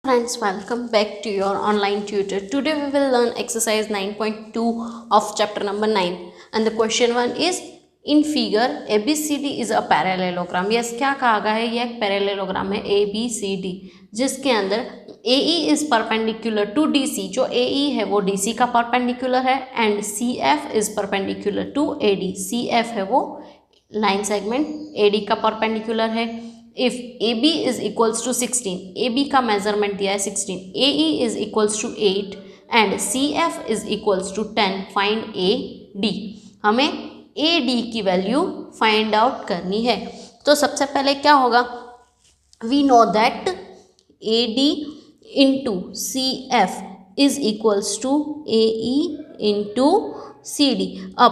friends, welcome back to your online tutor. Today we will learn exercise 9.2 of chapter number 9 and the question 1 is in figure ABCD is a parallelogram. Yes, क्या कहा गया है, ये एक parallelogram है ABCD जिसके अंदर AE is perpendicular to DC. जो AE है वो DC का perpendicular है and CF is perpendicular to AD. CF है वो लाइन सेगमेंट AD का परपेंडिकुलर है. If AB is equals to 16, AB का मेजरमेंट दिया है 16, AE is equals to 8 and CF is equals to 10. Find AD. हमें AD की वैल्यू फाइंड आउट करनी है. तो सबसे पहले क्या होगा, we know that AD into CF is equals to AE into CD. अब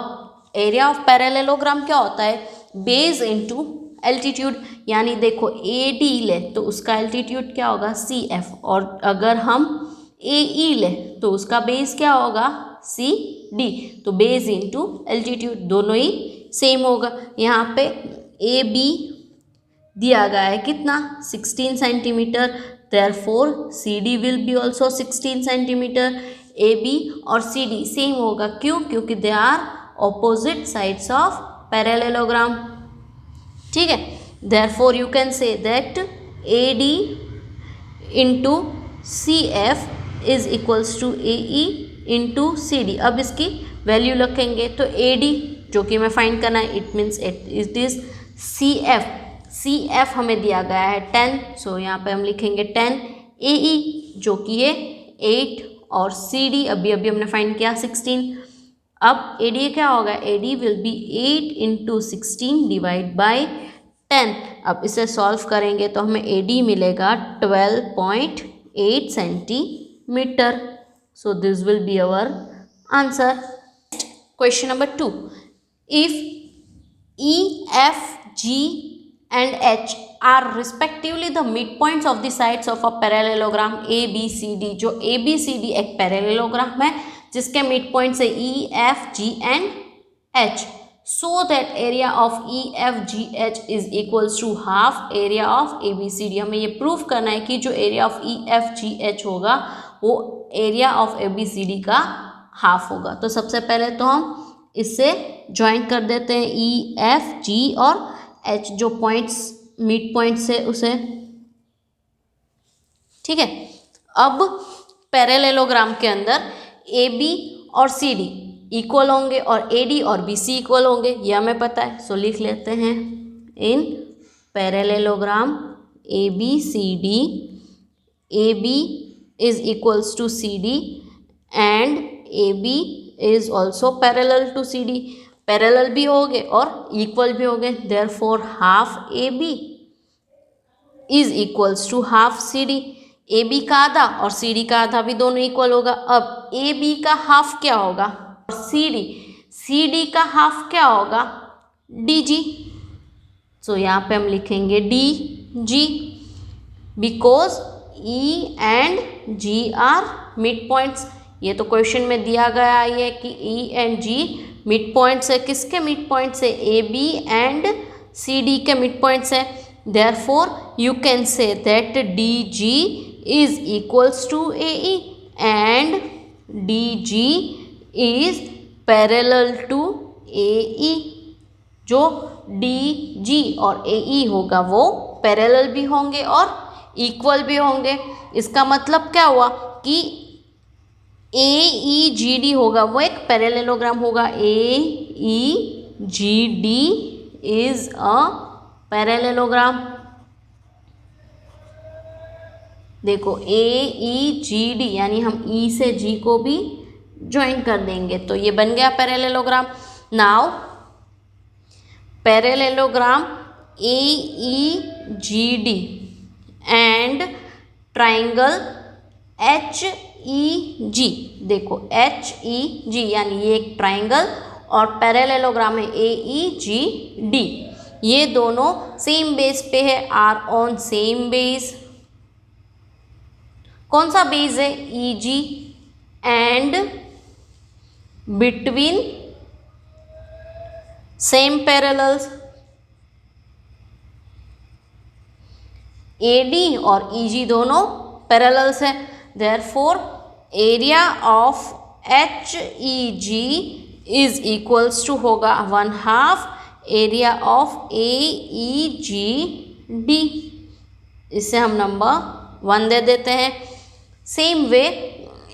एरिया ऑफ पैरेललोग्राम क्या होता है, बेस इंटू एल्टीट्यूड. यानी देखो AD ले तो उसका एल्टीट्यूड क्या होगा CF, और अगर हम AE ले तो उसका बेस क्या होगा CD. तो बेस इंटू एल्टीट्यूड दोनों ही सेम होगा. यहाँ पे AB दिया गया है कितना 16 centimetre, therefore CD will be also 16 centimetre. AB और CD सेम होगा, क्यों, क्योंकि they are opposite sides of parallelogram. ठीक है, therefore you can say that AD into CF is equals to AE into CD. अब इसकी वैल्यू रखेंगे तो AD जो कि हमें फाइंड करना है, it means it is CF हमें दिया गया है 10, सो यहाँ पे हम लिखेंगे 10. AE जो कि है 8 और CD अभी हमने फाइंड किया 16. अब AD क्या होगा, AD will be 8 into 16 divide by 10. अब इसे सॉल्व करेंगे तो हमें AD मिलेगा 12.8 centimetre. So this will be our answer. Question number 2, if E, F, G and H are respectively the midpoints of the sides of a parallelogram ABCD. जो ABCD एक parallelogram है जिसके मिड पॉइंट्स है E, F, G and H. So that area of EFGH is equals to half area of ABCD. हमें ये proof करना है कि जो एरिया ऑफ EFGH होगा वो एरिया ऑफ ABCD का हाफ होगा. तो सबसे पहले तो हम इससे ज्वाइन कर देते हैं EFG और H जो पॉइंट्स मिड पॉइंट्स है उसे. ठीक है, अब पैरेललोग्राम के अंदर AB और CD इक्वल होंगे और AD और BC इक्वल होंगे, ये हमें पता है. सो लिख लेते हैं in parallelogram ABCD, AB is equals to CD and AB is also parallel to CD. Parallel भी होंगे और इक्वल भी होंगे, therefore half AB is equals to half CD. AB का आधा और CD का आधा भी दोनों इक्वल होगा. अब AB का हाफ क्या होगा, CD का हाफ क्या होगा DG. सो यहाँ पे हम लिखेंगे DG because E and G are mid points. ये तो क्वेश्चन में दिया गया है कि E and G mid points है. किसके मिड पॉइंट्स है, AB एंड CD के मिड पॉइंट्स है. Therefore you can say that DG is equals to AE and DG is parallel to AE. जो DG और AE होगा वो पैरेलल भी होंगे और इक्वल भी होंगे. इसका मतलब क्या हुआ कि AEGD होगा वो एक पैरेललोग्राम होगा. AEGD is a parallelogram. देखो AEGD यानी हम E से G को भी ज्वाइन कर देंगे तो ये बन गया parallelogram. Now parallelogram AEGD and triangle HEG. देखो HEG यानी ये एक ट्राइंगल और पैरेललोग्राम है AEGD. ये दोनों सेम बेस पे है, आर ऑन सेम बेस. कौन सा बेस है, EG and between same parallels. AD और EG दोनों पैरेलल्स है, therefore area of HEG is equals to होगा 1/2 एरिया ऑफ AEGD। इससे हम नंबर 1 दे देते हैं। Same way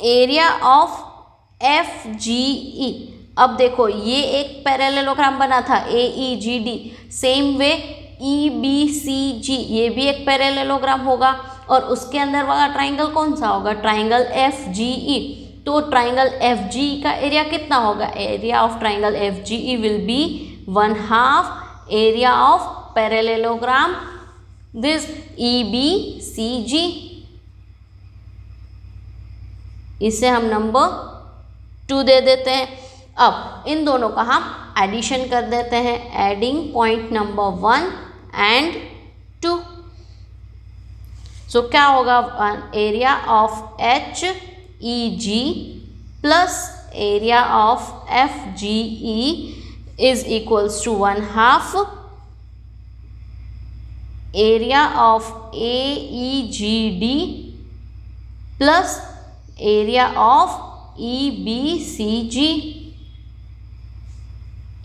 area of FGE, अब देखो ये एक पैरेललोग्राम बना था AEGD, सेम वे EBCG ये भी एक पैरेललोग्राम होगा, और उसके अंदर वाला ट्राइंगल कौन सा होगा, ट्राइंगल FGE। तो ट्राइंगल FGE का एरिया कितना होगा, area of triangle FGE will be 1/2 area of parallelogram this EBCG। इसे हम नंबर 2 दे देते हैं। अब इन दोनों का हम एडिशन कर देते हैं, adding point number 1 and 2। So क्या होगा, area of HEG plus area of FGE is equals to 1/2 area of AEGD plus area of EBCG।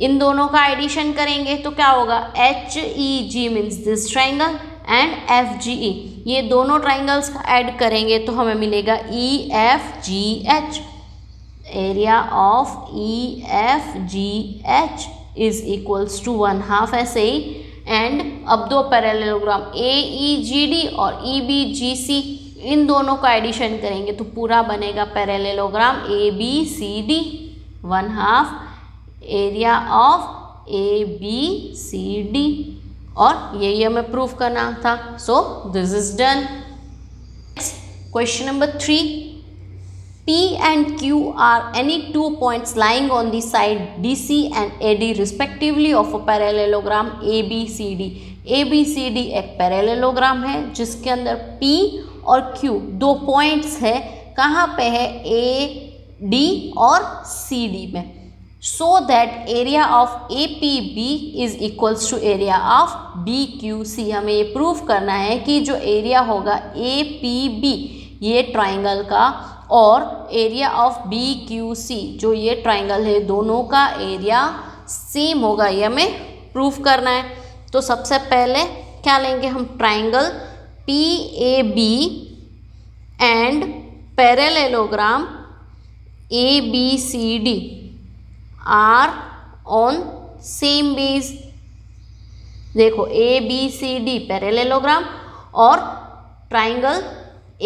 इन दोनों का एडिशन करेंगे तो क्या होगा, HEG means this triangle and FGE, ये दोनों ट्राइंगल्स का ऐड करेंगे तो हमें मिलेगा EFGH। Area of EFGH is equals to 1/2 ऐसे ही। एंड अब दो पैरेललोग्राम AEGD और EBGC, इन दोनों का एडिशन करेंगे तो पूरा बनेगा parallelogram ABCD। 1/2 area of ABCD, और यही हमें प्रूव करना था। So this is done. Question number 3, P and Q are any two points lying on the side DC and AD respectively of a parallelogram ABCD। ABCD एक parallelogram है जिसके अंदर P और Q दो पॉइंट्स है, कहाँ पे है, AD और CD में। So that area of APB is equals to area of BQC। हमें ये प्रूव करना है कि जो एरिया होगा APB ये ट्राइंगल का और एरिया ऑफ BQC जो ये ट्राइंगल है, दोनों का एरिया सेम होगा, ये हमें प्रूव करना है। तो सबसे पहले क्या लेंगे हम, triangle PAB and parallelogram ABCD are on same base. देखो ABCD पैरेललोग्राम और ट्राइंगल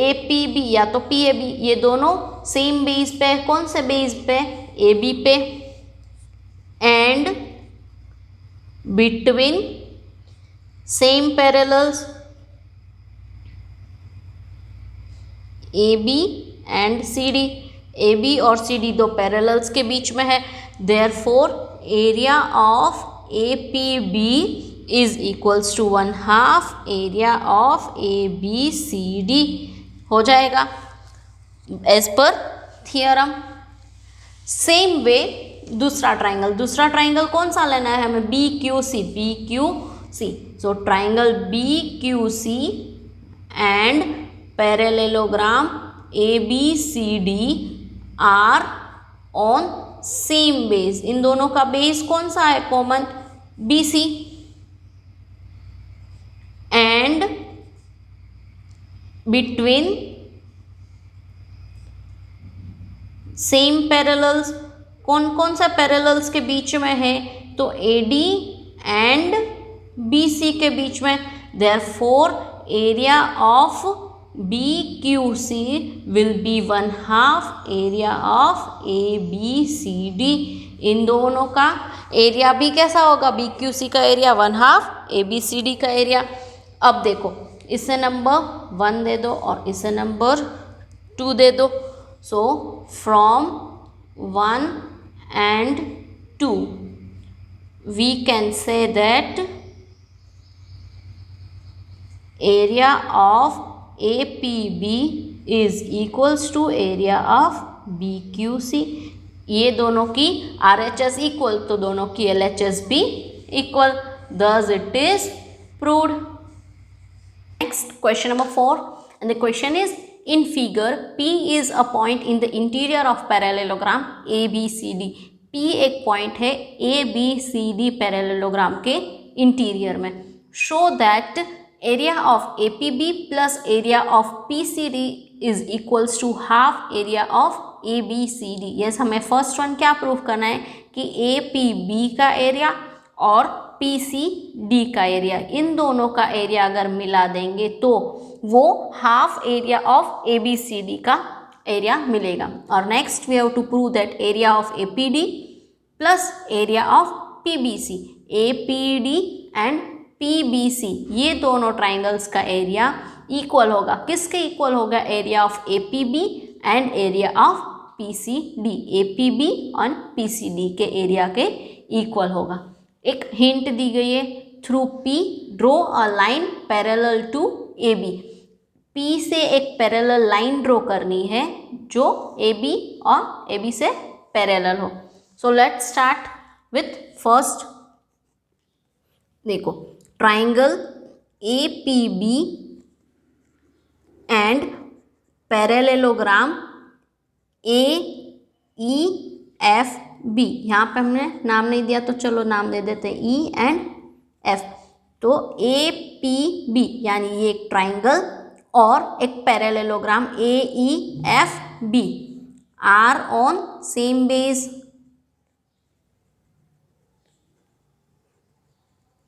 APB या तो PAB ये दोनों सेम बेस पे, कौन से बेस पे, AB पे। And between same parallels AB and CD, AB और CD दो पैरेलल्स के बीच में है, therefore area of APB is equals to 1/2 area of ABCD हो जाएगा as per theorem. Same way दूसरा ट्राइंगल कौन सा लेना है हमें, BQC। So triangle BQC and parallelogram ABCD are on same base. इन दोनों का बेस कौन सा है, common, BC। And between same parallels, कौन कौन सा पैरेलल्स के बीच में है, तो AD एंड BC के बीच में, therefore area of BQC will be 1/2 area of ABCD। इन दोनों का एरिया भी कैसा होगा, BQC का एरिया 1/2 ABCD का एरिया। अब देखो इसे नंबर 1 दे दो और इसे नंबर 2 दे दो। So from 1 and 2 we can say that area of APB is equals to area of BQC। ये दोनों की RHS इक्वल तो दोनों की LHS भी equal, thus it is proved। Next question number 4 and the question is in figure P is a point in the interior of parallelogram ABCD. P एक point है ABCD parallelogram के interior में. Show that area of APB plus area of PCD is equals to half area of ABCD. Yes, हमें first one क्या prove करना है कि APB का एरिया और PCD का एरिया, इन दोनों का एरिया अगर मिला देंगे तो वो हाफ एरिया ऑफ ABCD का एरिया मिलेगा. और next we have to prove that area of APD plus area of PBC. APD and PBC ये दोनों ट्राइंगल्स का एरिया इक्वल होगा. किसके इक्वल होगा? Area of APB and area of PCD. APB और PCD के एरिया के इक्वल होगा. एक हिंट दी गई है, through P draw a line parallel to AB. P से एक पैरेलल लाइन ड्रॉ करनी है जो AB और AB से पैरेलल हो. So let's start with first. देखो, triangle APB and parallelogram AEFB. यहाँ पे हमने नाम नहीं दिया तो चलो नाम दे देते हैं E एंड F. तो APB यानी ये एक ट्राइंगल और एक parallelogram AEFB are on same base.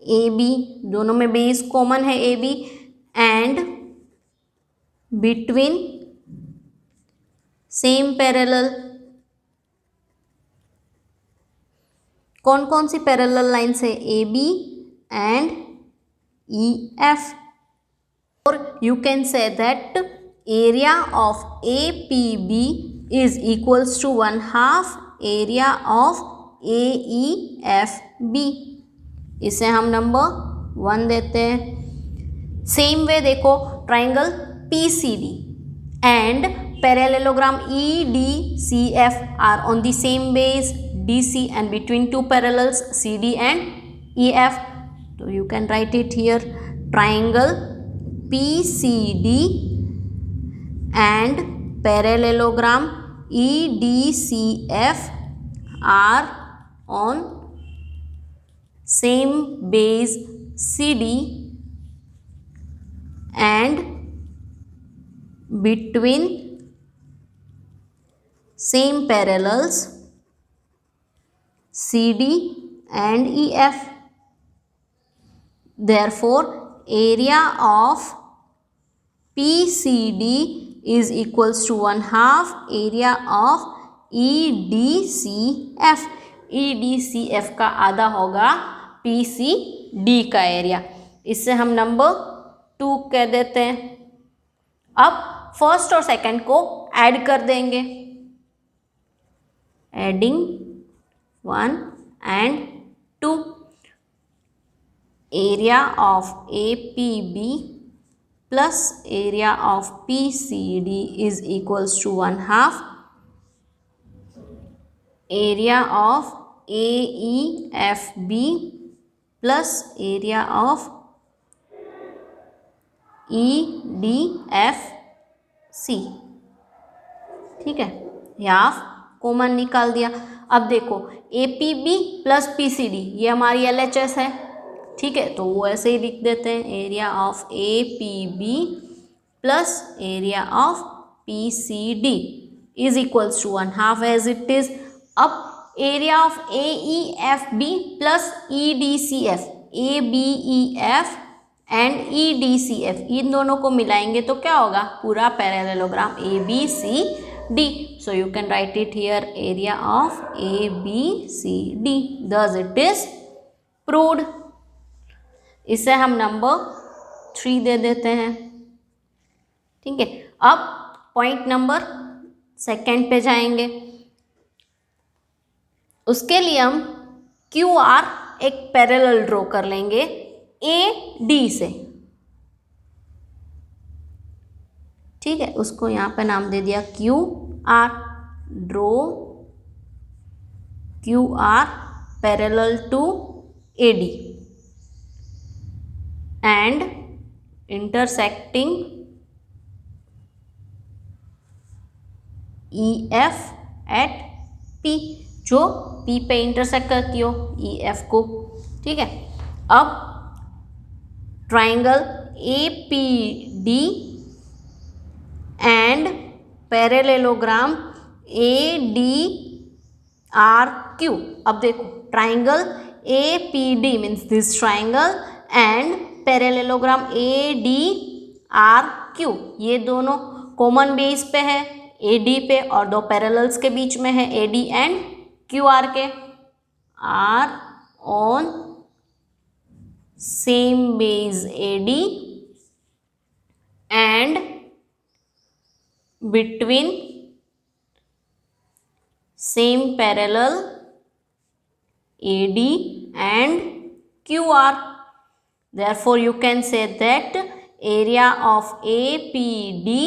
AB दोनों में बेस कॉमन है AB and between same parallel. कौन कौन सी पैरेलल लाइन्स है? AB and EF. और you can say that area of APB is equals to 1/2 area of AEFB. इसे हम नंबर 1 देते हैं. सेम वे देखो, triangle PCD and parallelogram EDCF are on the same base DC and between two parallels CD and EF. So you can write it here. Triangle PCD and parallelogram EDCF are on same base CD and between same parallels CD and EF. Therefore, area of PCD is equals to 1/2 area of EDCF. EDCF का आधा होगा PCD का area. इससे हम number 2 कह देते हैं. अब फर्स्ट और सेकंड को ऐड कर देंगे. Adding 1 and 2. Area of APB plus area of PCD is equals to 1/2 area of AEFB plus area of EDFC. ठीक है, हाफ कॉमन निकाल दिया. अब देखो, APB प्लस PCD ये हमारी LHS है. ठीक है, तो वो ऐसे ही लिख देते हैं. Area of APB plus area of PCD is equals to 1/2 as it is. अब area of AEFB plus EDCF, ABEF and EDCF इन दोनों को मिलाएंगे तो क्या होगा? पूरा parallelogram ABCD. So you can write it here, area of ABCD. Thus it is proved. इसे हम नंबर 3 दे देते हैं. ठीक है, अब पॉइंट नंबर 2 पे जाएंगे. उसके लिए हम QR एक पैरेलल ड्रॉ कर लेंगे AD से. ठीक है, उसको यहाँ पे नाम दे दिया QR. Draw QR parallel to AD and intersecting E F at P, जो पी पे इंटरसेक्ट करती हो ई एफ को, ठीक है। अब triangle A P D and parallelogram A D R Q. अब देखो triangle A P D means this triangle and parallelogram A D R Q, ये दोनों कॉमन बेस पे है ए डी पे, और दो पैरेलल्स के बीच में है A D and Q R के, are on same base A D and between same parallel AD and QR. Therefore, you can say that area of APD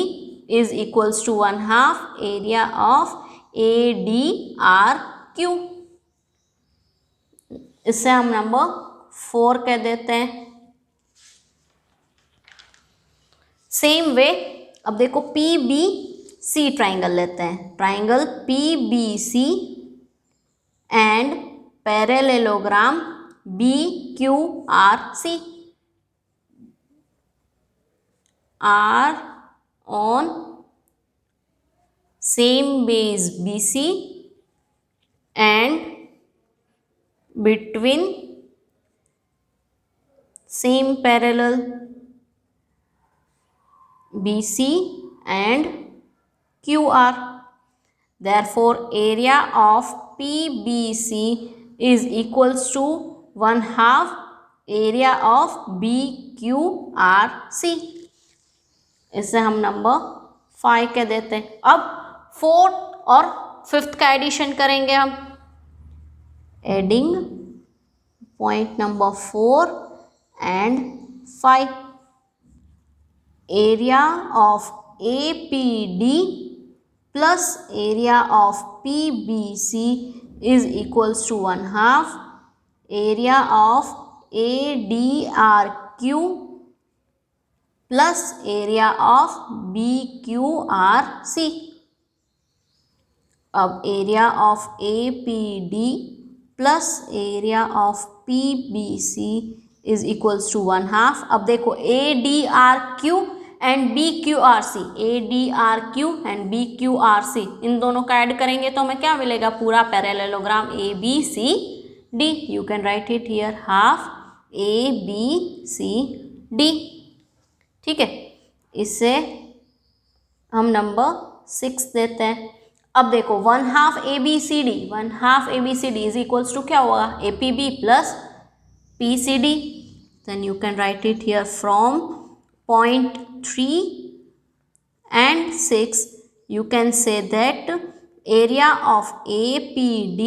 is equals to 1/2 area of ADRQ. इससे हम number 4 कह देते हैं। Same वे अब देखो P B सी triangle लेते हैं, triangle P B C and parallelogram B Q R C are on same base B C and between same parallel BC and QR. Therefore, area of PBC is equals to 1/2 area of BQRC. इसे हम number 5 कह देते हैं। अब 4th और 5th का addition करेंगे हम। Adding point number 4 and 5, area of APD plus area of PBC is equals to 1/2 area of ADRQ plus area of BQRC. अब area of APD plus area of PBC is equals to 1/2। अब देखो ADRQ and BQRC, ADRQ and BQRC इन दोनों का add करेंगे तो हमें क्या मिलेगा, पूरा parallelogram ABCD। You can write it here, half ABCD, ठीक है। इससे हम नंबर 6 देते हैं। अब देखो 1/2 ABCD, 1/2 ABCD is equals to क्या होगा, APB plus PCD। Then you can write it here from point 3 and 6 you can say that area of APD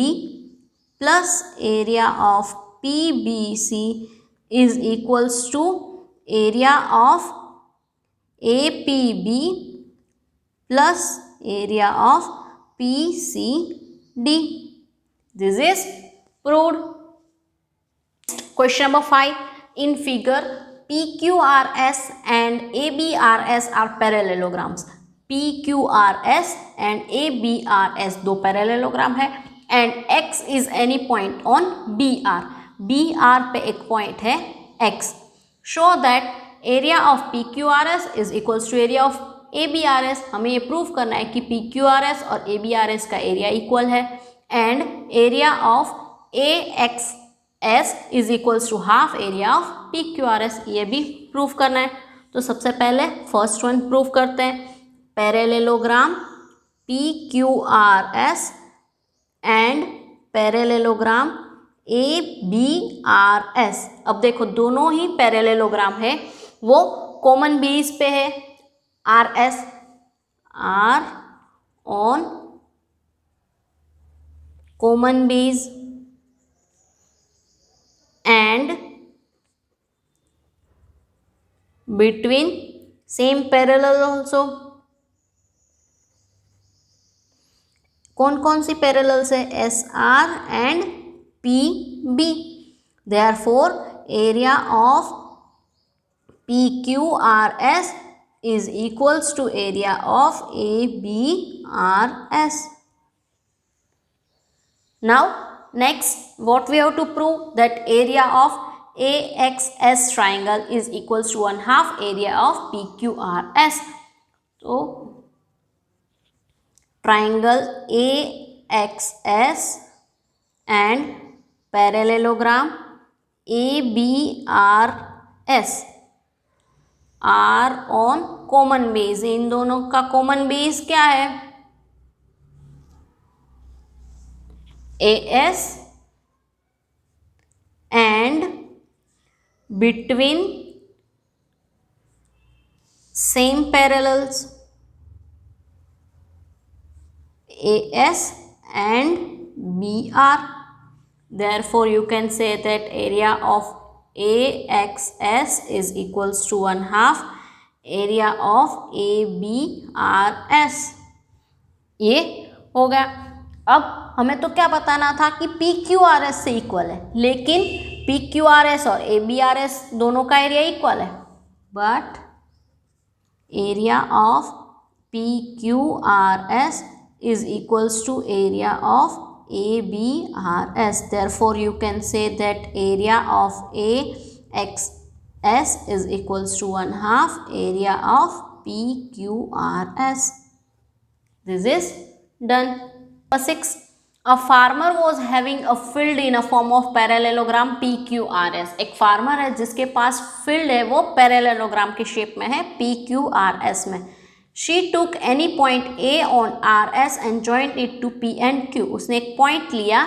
plus area of PBC is equals to area of APB plus area of PCD. This is proved. Question number 5. In figure PQRS and ABRS are parallelograms. PQRS and ABRS दो parallelogram है and X is any point on BR. BR पे एक point है X. Show that area of PQRS is equals to area of ABRS. हमें ये prove करना है कि PQRS और ABRS का एरिया इक्वल है and area of AXS is equals to half area of PQRS, ये भी प्रूफ करना है। तो सबसे पहले फर्स्ट वन प्रूफ करते हैं, parallelogram PQRS and parallelogram ABRS। अब देखो दोनों ही पैरेललोग्राम है, वो कॉमन बेस पे है RS, R on common base and between same parallel also। कौन कौन सी पैरेलल्स है, SR and PB। therefore area of PQRS is equals to area of ABRS। ABRS. Now next what we have to prove, that area of AXS triangle is equals to 1/2 area of PQRS. So triangle AXS and parallelogram ABRS are on common base. इन दोनों का common base क्या है? AS and between same parallels AS and BR. Therefore you can say that area of AXS is equals to 1/2 area of ABRS. ये हो गया. अब हमें तो क्या बताना था कि PQRS से इक्वल है, लेकिन PQRS और ABRS दोनों का एरिया इक्वल है, but area of PQRS is equals to area of ABRS. Therefore you can say that area of AXS is equals to 1/2 area of PQRS. This is done. Number 6. A farmer was having a field in a form of parallelogram PQRS. एक farmer है जिसके पास field है वो parallelogram के shape में है PQRS में. She took any point A on RS and joined it to P and Q. उसने एक पॉइंट लिया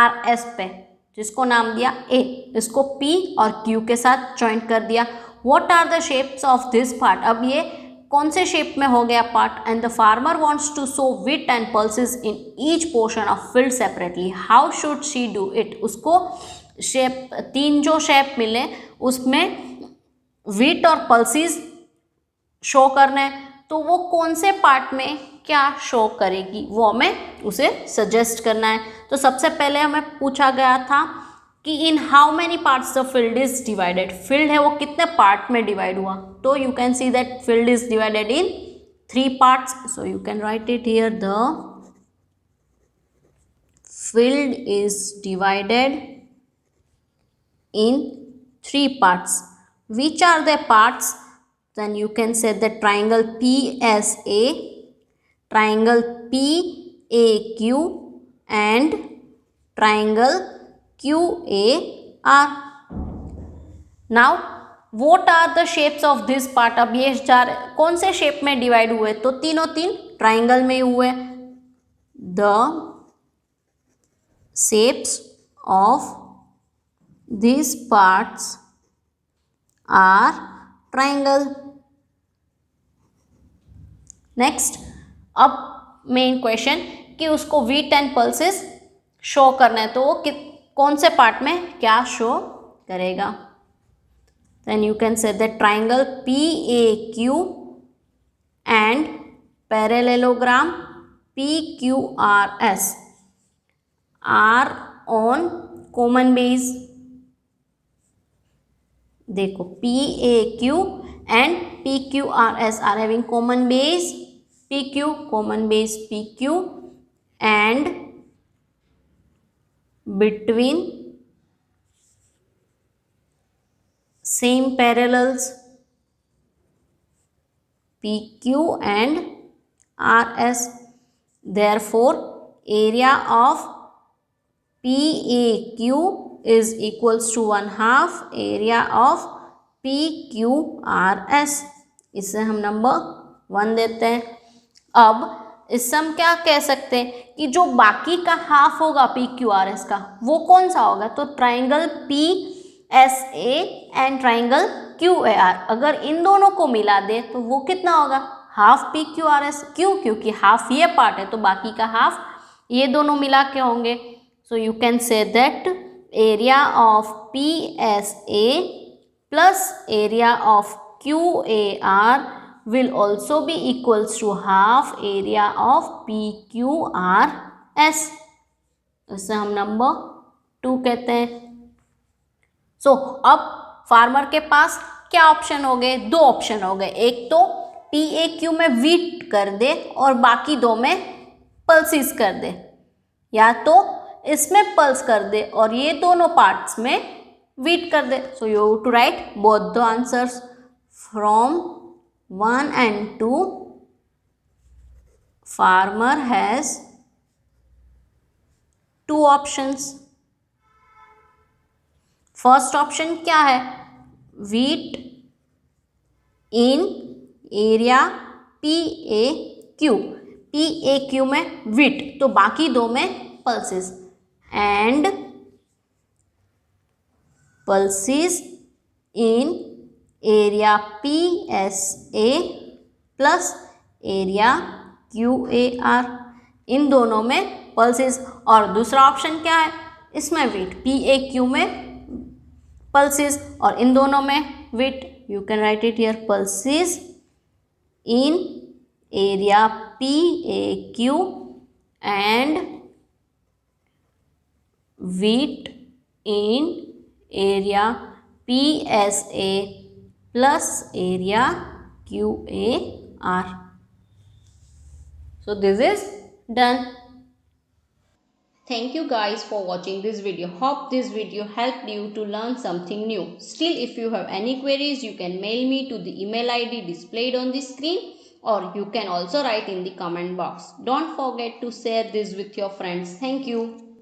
RS पे जिसको नाम दिया A, इसको P और Q के साथ ज्वाइंट कर दिया. What are the shapes of this part? अब ये कौन से शेप में हो गया part? And the farmer wants to sow wheat and pulses in each portion of field separately. How should she do it? उसको शेप, तीन जो शेप मिले उसमें wheat और pulses शो करने, तो वो कौन से पार्ट में क्या शो करेगी वो हमें उसे सजेस्ट करना है. तो सबसे पहले हमें पूछा गया था कि in how many parts the field is divided. Field है वो कितने पार्ट में डिवाइड हुआ, तो you can see that field is divided in 3 parts. So you can write it here, the field is divided in 3 parts. Which are the parts? Then you can say that triangle PSA, triangle PAQ and triangle QAR. Now what are the shapes of this part? अब ये चार कौन से shape में divide हुए? तो तीनों तीन ट्राइंगल में हुए. The shapes of these parts are triangle. Next, अब मेन क्वेश्चन कि उसको व्हीट एंड पल्सेस शो करना है, तो वो कौन से पार्ट में क्या शो करेगा? Then you can say that triangle PAQ and parallelogram PQRS are on common base. देखो PAQ and PQRS are having common base PQ, common base PQ, and between same parallels PQ and RS. Therefore area of PAQ is equals to 1/2 area of PQRS. इसे हम number 1 देते हैं. अब इससे हम क्या कह सकते हैं कि जो बाकी का हाफ होगा PQRS का वो कौन सा होगा? तो triangle PSA and triangle QAR, अगर इन दोनों को मिला दे तो वो कितना होगा? Half PQRS. क्यों? क्योंकि हाफ ये पार्ट है तो बाकी का हाफ ये दोनों मिला के होंगे. सो you can say that area of PSA plus area of QAR will also be equals to half area of PQRS. इसे हम नंबर 2 कहते हैं. सो अब फार्मर के पास क्या ऑप्शन हो गए? 2 ऑप्शन हो गए. एक तो PAQ में वीट कर दे और बाकी दो में पल्सेस कर दे, या तो इसमें पल्स कर दे और ये दोनों पार्ट्स में वीट कर दे. So you to write both the answers from 1 and 2. Farmer has two options. First option क्या है? Wheat in area PAQ. PAQ में वीट तो बाकी दो में pulses, and pulses in area PSA plus area QAR. इन दोनों में पल्सेस. और दूसरा ऑप्शन क्या है? इसमें वीट, PAQ में pulses और इन दोनों में wheat. You can write it here, pulses in area PAQ and wheat in area PSA plus area QAR. So this is done. Thank you guys for watching this video. Hope this video helped you to learn something new. Still, if you have any queries, you can mail me to the email ID displayed on the screen, or you can also write in the comment box. Don't forget to share this with your friends. Thank you.